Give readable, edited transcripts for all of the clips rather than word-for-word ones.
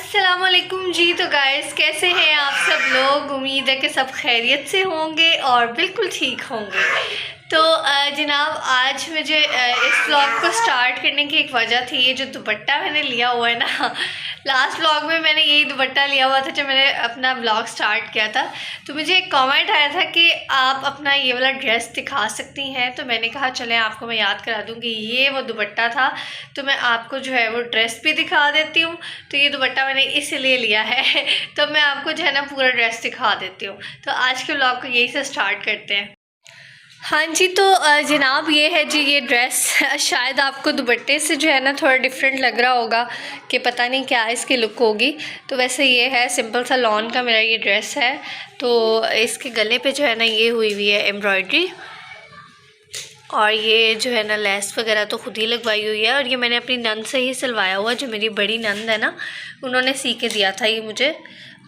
अस्सलामुअलैकुम जी। तो गाइस कैसे हैं आप सब लोग। उम्मीद है कि सब खैरियत से होंगे और बिल्कुल ठीक होंगे। तो जनाब आज मुझे इस व्लॉग को स्टार्ट करने की एक वजह थी। ये जो दुपट्टा मैंने लिया हुआ है ना, लास्ट व्लॉग में मैंने यही दुपट्टा लिया हुआ था जब मैंने अपना व्लॉग स्टार्ट किया था। तो मुझे एक कमेंट आया था कि आप अपना ये वाला ड्रेस दिखा सकती हैं, तो मैंने कहा चलें आपको मैं याद करा दूँ कि ये वो दुपट्टा था। तो मैं आपको जो है वो ड्रेस भी दिखा देती हूँ। तो ये दुपट्टा मैंने इसलिए लिया है तो मैं आपको जो है ना पूरा ड्रेस दिखा देती हूँ। तो आज के व्लॉग को यही से स्टार्ट करते हैं। हाँ जी, तो जनाब ये है जी ये ड्रेस। शायद आपको दुपट्टे से जो है ना थोड़ा डिफरेंट लग रहा होगा कि पता नहीं क्या इसकी लुक होगी। तो वैसे ये है सिंपल सा लॉन का मेरा ये ड्रेस है। तो इसके गले पे जो है ना ये हुई हुई है एम्ब्रॉयडरी, और ये जो है ना लेस वगैरह तो खुद ही लगवाई हुई है। और ये मैंने अपनी नंद से ही सिलवाया हुआ, जो मेरी बड़ी नंद है ना, उन्होंने सी के दिया था ये मुझे।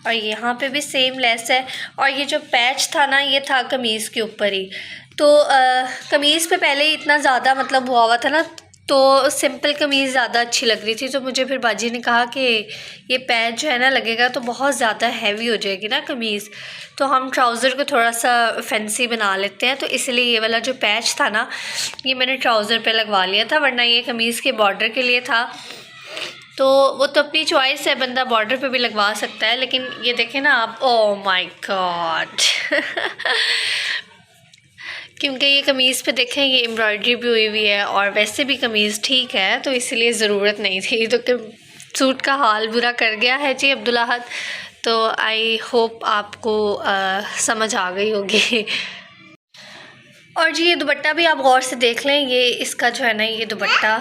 और यहाँ पे भी सेम लेस है। और ये जो पैच था ना ये था कमीज़ के ऊपर ही। तो कमीज़ पे पहले ही इतना ज़्यादा मतलब हुआ था ना, तो सिंपल कमीज़ ज़्यादा अच्छी लग रही थी। तो मुझे फिर बाजी ने कहा कि ये पैच जो है ना लगेगा तो बहुत ज़्यादा हैवी हो जाएगी ना कमीज़, तो हम ट्राउज़र को थोड़ा सा फैंसी बना लेते हैं। तो इसलिए ये वाला जो पैच था ना ये मैंने ट्राउज़र पे लगवा लिया था, वरना ये कमीज़ के बॉर्डर के लिए था। तो वो तो अपनी चॉइस है, बंदा बॉर्डर पे भी लगवा सकता है। लेकिन ये देखें ना आप, ओह माय गॉड क्योंकि ये कमीज़ पे देखें ये एम्ब्रॉयडरी भी हुई हुई है, और वैसे भी कमीज़ ठीक है तो इसलिए ज़रूरत नहीं थी। तो सूट का हाल बुरा कर गया है जी अब्दुल्लाहद। तो आई होप आपको समझ आ गई होगी। और जी ये दुपट्टा भी आप गौर से देख लें, ये इसका जो है ना ये दुपट्टा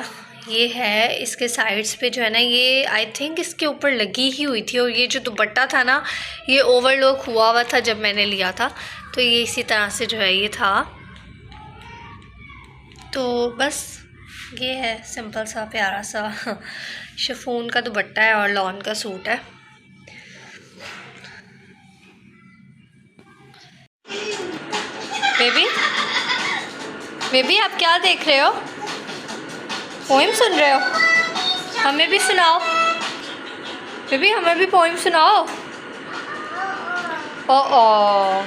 ये है, इसके साइड्स पे जो है ना ये आई थिंक इसके ऊपर लगी ही हुई थी। और ये जो दुपट्टा था ना ये ओवरलॉक हुआ था जब मैंने लिया था, तो ये इसी तरह से जो है ये था। तो बस ये है सिंपल सा प्यारा सा शिफॉन का दुपट्टा है और लॉन का सूट है। बेबी बेबी आप क्या देख रहे हो? पोएम सुन रहे हो? हमें भी सुनाओ बेबी, हमें भी पोएम सुनाओ। ओ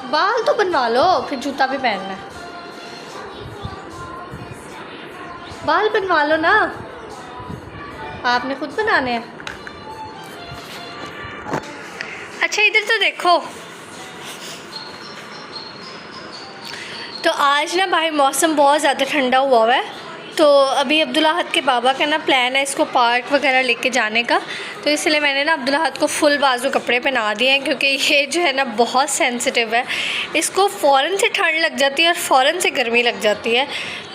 बाल तो बनवा लो, फिर जूता भी पहनना है। बाल बनवा लो ना, आपने खुद बनाने हैं। अच्छा इधर तो देखो। तो आज ना भाई मौसम बहुत ज़्यादा ठंडा हुआ है। तो अभी अब्दुल्लाहद के बाबा का ना प्लान है इसको पार्क वगैरह लेके जाने का। तो इसलिए मैंने ना अब्दुल्लाहद को फुल बाजू कपड़े पहना दिए हैं, क्योंकि ये जो है ना बहुत सेंसिटिव है। इसको फ़ौरन से ठंड लग जाती है और फ़ौरन से गर्मी लग जाती है।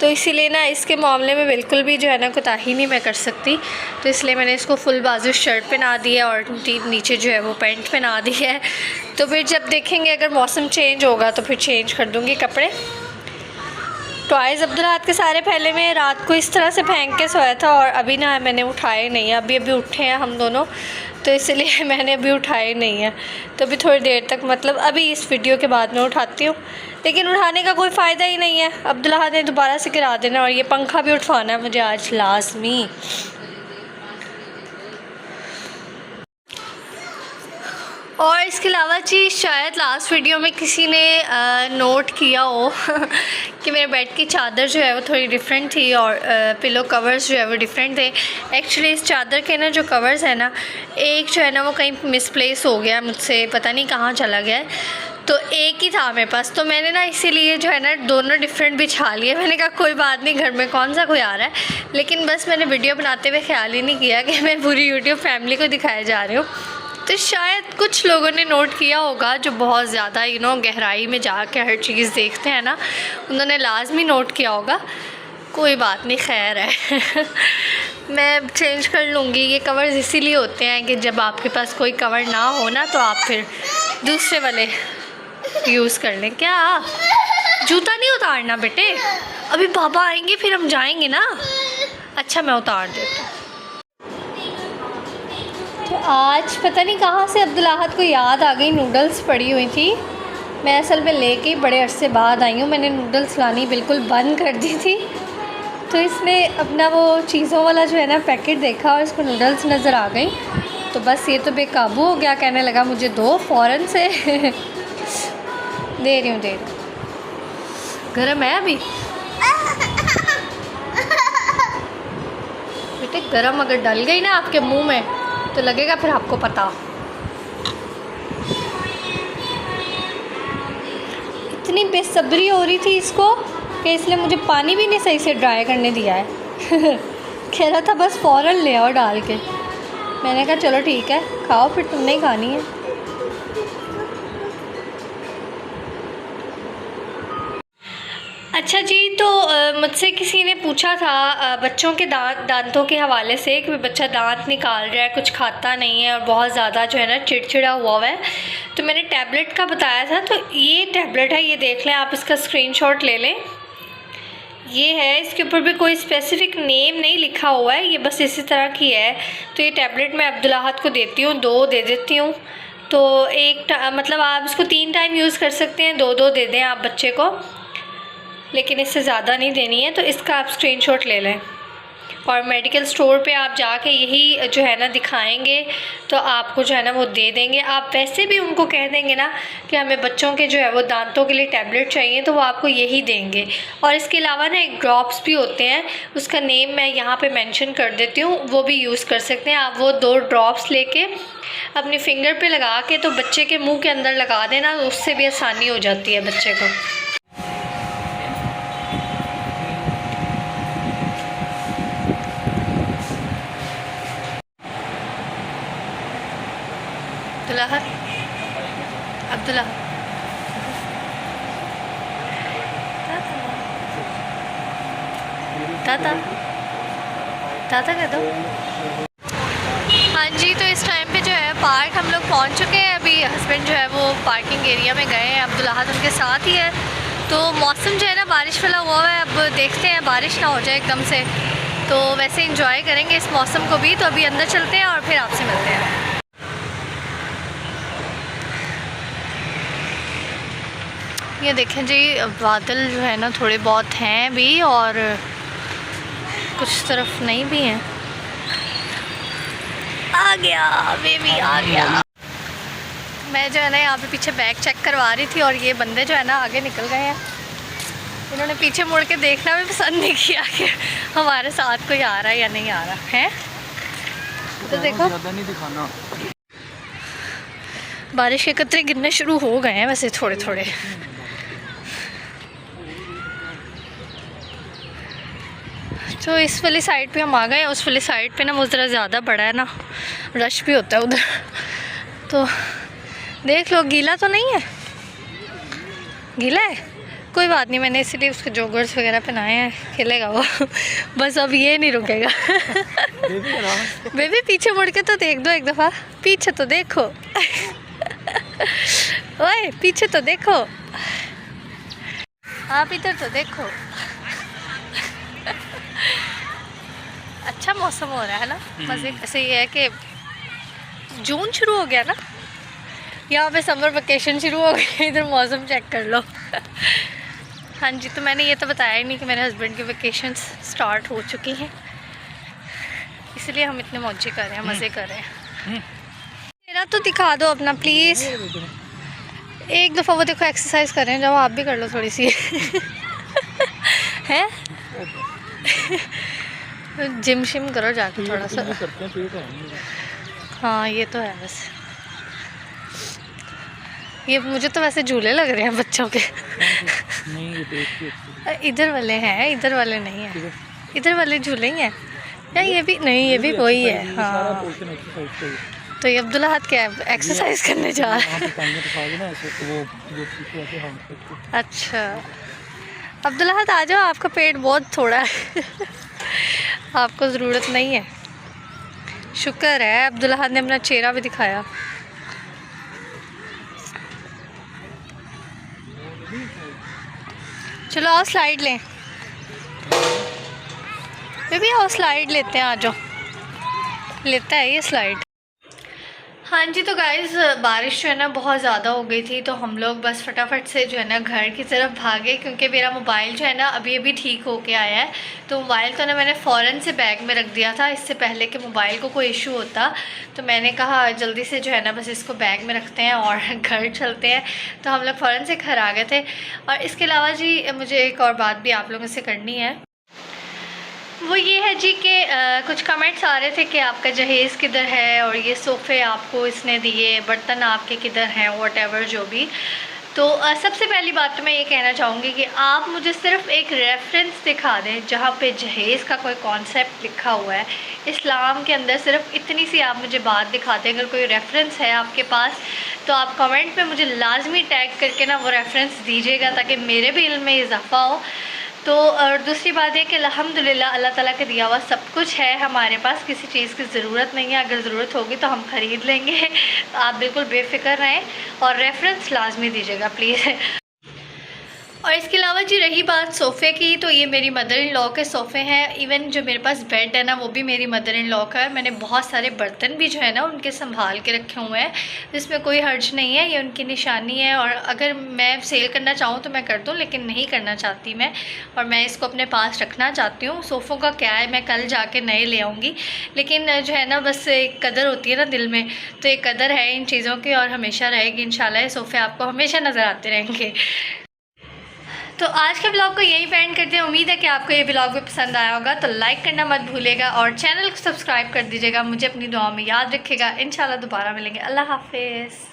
तो इसीलिए ना इसके मामले में बिल्कुल भी जो है ना कोताही नहीं मैं कर सकती। तो इसलिए मैंने इसको फुल बाजू शर्ट पहना दी है और नीचे जो है वो पैंट पहना दी है। तो फिर जब देखेंगे अगर मौसम चेंज होगा तो फिर चेंज कर दूँगी कपड़े। टॉयज़ अब्दुल्लाहद के सारे पहले में रात को इस तरह से फेंक के सोया था, और अभी ना मैंने उठाए नहीं है। अभी उठे हैं हम दोनों, तो इसलिए मैंने अभी उठाए नहीं है। तो अभी थोड़ी देर तक मतलब अभी इस वीडियो के बाद में उठाती हूँ, लेकिन उठाने का कोई फ़ायदा ही नहीं है। अब्दुल्लाहद ने दोबारा से गिरा देना, और ये पंखा भी उठवाना है मुझे आज लाजमी। और इसके अलावा जी शायद लास्ट वीडियो में किसी ने नोट किया हो कि मेरे बेड की चादर जो है वो थोड़ी डिफरेंट थी, और पिलो कवर्स जो है वो डिफरेंट थे। एक्चुअली इस चादर के ना जो कवर्स है ना, एक जो है ना वो कहीं मिसप्लेस हो गया मुझसे, पता नहीं कहाँ चला गया है। तो एक ही था मेरे पास, तो मैंने ना इसीलिए जो है ना दोनों डिफरेंट बिछा लिए। मैंने कहा कोई बात नहीं, घर में कौन सा कोई आ रहा है। लेकिन बस मैंने वीडियो बनाते हुए ख्याल ही नहीं किया कि मैं पूरी यूट्यूब फैमिली को दिखाया जा रही हूँ। तो शायद कुछ लोगों ने नोट किया होगा जो बहुत ज़्यादा गहराई में जाके हर चीज़ देखते हैं ना, उन्होंने लाजमी नोट किया होगा। कोई बात नहीं, खैर है मैं चेंज कर लूँगी। ये कवर्स इसीलिए होते हैं कि जब आपके पास कोई कवर ना हो ना तो आप फिर दूसरे वाले यूज़ कर लें। क्या जूता नहीं उतारना बेटे, अभी पापा आएंगे फिर हम जाएंगे ना। अच्छा मैं उतार देती हूँ। आज पता नहीं कहाँ से अब्दुल अहद को याद आ गई, नूडल्स पड़ी हुई थी। मैं असल में लेके बड़े अरसे बाद आई हूँ। मैंने नूडल्स लानी बिल्कुल बंद कर दी थी, तो इसने अपना वो चीज़ों वाला जो है ना पैकेट देखा और इसको नूडल्स नज़र आ गई, तो बस ये तो बेकाबू हो गया, कहने लगा मुझे दो फ़ौरन से। दे रही हूँ, गरम है अभी बेटे, गरम अगर डल गई ना आपके मुंह में तो लगेगा फिर आपको पता। इतनी बेसब्री हो रही थी इसको कि इसलिए मुझे पानी भी नहीं सही से ड्राई करने दिया है। कह रहा था बस फ़ौरन ले आओ डाल के। मैंने कहा चलो ठीक है, खाओ, फिर तुमने ही खानी है। अच्छा जी, तो मुझसे किसी ने पूछा था बच्चों के दांतों के हवाले से कि बच्चा दांत निकाल रहा है, कुछ खाता नहीं है और बहुत ज़्यादा जो है ना चिड़चिड़ा हुआ है। तो मैंने टैबलेट का बताया था, तो ये टैबलेट है, ये देख लें आप, इसका स्क्रीनशॉट ले लें। ये है, इसके ऊपर भी कोई स्पेसिफ़िक नेम नहीं लिखा हुआ है, ये बस इसी तरह की है। तो ये टैबलेट मैं अब्दुल अहद को देती हूँ, 2 दे देती हूँ। तो मतलब आप इसको 3 टाइम यूज़ कर सकते हैं, 2-2 दे दें आप बच्चे को, लेकिन इससे ज़्यादा नहीं देनी है। तो इसका आप स्क्रीनशॉट ले लें और मेडिकल स्टोर पे आप जाके यही जो है ना दिखाएंगे तो आपको जो है ना वो दे देंगे। आप वैसे भी उनको कह देंगे ना कि हमें बच्चों के जो है वो दांतों के लिए टैबलेट चाहिए, तो वो आपको यही देंगे। और इसके अलावा ना एक ड्रॉप्स भी होते हैं, उसका नेम मैं यहाँ पे मेंशन कर देती हूँ, वो भी यूज़ कर सकते हैं आप। वो 2 ड्रॉप्स लेके अपनी फिंगर पे लगा के तो बच्चे के मुँह के अंदर लगा देना, उससे भी आसानी हो जाती है बच्चे को। अब्दुल्ला ताता ताता कह दो। हाँ जी, तो इस टाइम पे जो है पार्क हम लोग पहुँच चुके हैं। अभी हस्बैंड जो है वो पार्किंग एरिया में गए हैं, अब्दुल अहद उनके साथ ही है। तो मौसम जो है ना बारिश वाला हुआ है, अब देखते हैं बारिश ना हो जाए एकदम से, तो वैसे इंजॉय करेंगे इस मौसम को भी। तो अभी अंदर चलते हैं और फिर आपसे मिलते हैं। ये देखें जी, बादल जो है ना थोड़े बहुत हैं भी और कुछ तरफ नहीं भी हैं। आ गया बेबी, आ गया। मैं जो है ना यहाँ पे पीछे बैग चेक करवा रही थी और ये बंदे जो है ना आगे निकल गए हैं। इन्होंने पीछे मुड़ के देखना भी पसंद नहीं किया कि हमारे साथ कोई आ रहा है या नहीं आ रहा है। तो देखो नहीं दिखाना। बारिश के कतरे गिरने शुरू हो गए हैं वैसे थोड़े थोड़े। तो इस वाली साइड पे हम आ गए हैं। उस वाली साइड पे ना वो ज़रा ज़्यादा बड़ा है ना, रश भी होता है उधर। तो देख लो, गीला तो नहीं है, गीला है कोई बात नहीं, मैंने इसीलिए उसके जोगर्स वगैरह पहनाए हैं, खेलेगा वो। बस अब ये नहीं रुकेगा। बेबी पीछे मुड़ के तो देख दो एक दफ़ा, पीछे तो देखो। ओए पीछे तो देखो, आप इधर तो देखो। अच्छा मौसम हो रहा है ना, मज़े। ऐसे ये है कि जून शुरू हो गया ना, यहाँ पे समर वेकेशन शुरू हो गई, इधर मौसम चेक कर लो। हाँ जी, तो मैंने ये तो बताया ही नहीं कि मेरे हस्बैंड के वेकेशंस स्टार्ट हो चुकी हैं, इसलिए हम इतने मौजे कर रहे हैं, मज़े कर रहे हैं। मेरा तो दिखा दो अपना प्लीज़। एक दफ़ा वो देखो एक्सरसाइज कर रहे हैं, जाओ आप भी कर लो थोड़ी सी। हैं जिम शिम करो जाके थोड़ा सा। हाँ ये तो है बस। ये मुझे तो वैसे झूले लग रहे हैं बच्चों के। इधर वाले हैं, इधर वाले नहीं हैं। इधर वाले झूले ही हैं या ये भी नहीं, ये भी वही है। हाँ तो ये अब्दुल अहद क्या एक्सरसाइज करने जा रहा है। अच्छा अब्दुल अहद आ जाओ, आपका पेट बहुत थोड़ा है। आपको ज़रूरत नहीं है। शुक्र है अब्दुल अहद ने अपना चेहरा भी दिखाया। चलो आओ स्लाइड लें, बेबी आओ स्लाइड लेते हैं, आ जाओ। लेता है ये स्लाइड। हाँ जी, तो गाइज़ बारिश जो है ना बहुत ज़्यादा हो गई थी, तो हम लोग बस फटाफट से जो है ना घर की तरफ भागे, क्योंकि मेरा मोबाइल जो है ना अभी अभी ठीक होके आया है। तो मोबाइल तो ना मैंने फ़ौरन से बैग में रख दिया था, इससे पहले कि मोबाइल को कोई इशू होता। तो मैंने कहा जल्दी से जो है ना बस इसको बैग में रखते हैं और घर चलते हैं। तो हम लोग फ़ौरन से घर आ गए थे। और इसके अलावा जी मुझे एक और बात भी आप लोगों से करनी है, वो ये है जी कि कुछ कमेंट्स आ रहे थे कि आपका जहेज़ किधर है, और ये सोफ़े आपको इसने दिए, बर्तन आपके किधर हैं, व्हाटएवर जो भी। तो सबसे पहली बात तो मैं ये कहना चाहूँगी कि आप मुझे सिर्फ़ एक रेफरेंस दिखा दें जहाँ पे जहेज़ का कोई कॉन्सेप्ट लिखा हुआ है इस्लाम के अंदर। सिर्फ इतनी सी आप मुझे बात दिखा दें। अगर कोई रेफरेंस है आपके पास तो आप कमेंट में मुझे लाजमी टैग करके ना वो रेफरेंस दीजिएगा, ताकि मेरे भी इल्म में इजाफ़ा हो। तो और दूसरी बात है कि अल्हम्दुलिल्लाह अल्लाह ताला का दिया हुआ सब कुछ है हमारे पास, किसी चीज़ की ज़रूरत नहीं है। अगर ज़रूरत होगी तो हम ख़रीद लेंगे। तो आप बिल्कुल बेफ़िक्र रहें और रेफरेंस लाजमी दीजिएगा प्लीज़। और इसके अलावा जी रही बात सोफ़े की, तो ये मेरी मदर इन लॉ के सोफ़े हैं। इवन जो मेरे पास बेड है ना वो भी मेरी मदर इन लॉ का है। मैंने बहुत सारे बर्तन भी जो है ना उनके संभाल के रखे हुए हैं, इसमें कोई हर्ज नहीं है, ये उनकी निशानी है। और अगर मैं सेल करना चाहूँ तो मैं कर दूँ, लेकिन नहीं करना चाहती मैं, और मैं इसको अपने पास रखना चाहती हूँ। सोफ़ों का क्या है, मैं कल जाके नए ले आऊँगी, लेकिन जो है ना बस एक कदर होती है ना दिल में, तो एक कदर है इन चीज़ों की और हमेशा रहेगी इंशाल्लाह। ये सोफ़े आपको हमेशा नज़र आते रहेंगे। तो आज के ब्लॉग को यहीं पे एंड करते हैं। उम्मीद है कि आपको ये ब्लॉग भी पसंद आया होगा, तो लाइक करना मत भूलिएगा और चैनल को सब्सक्राइब कर दीजिएगा। मुझे अपनी दुआ में याद रखिएगा। इंशाल्लाह दोबारा मिलेंगे। अल्लाह हाफिज़।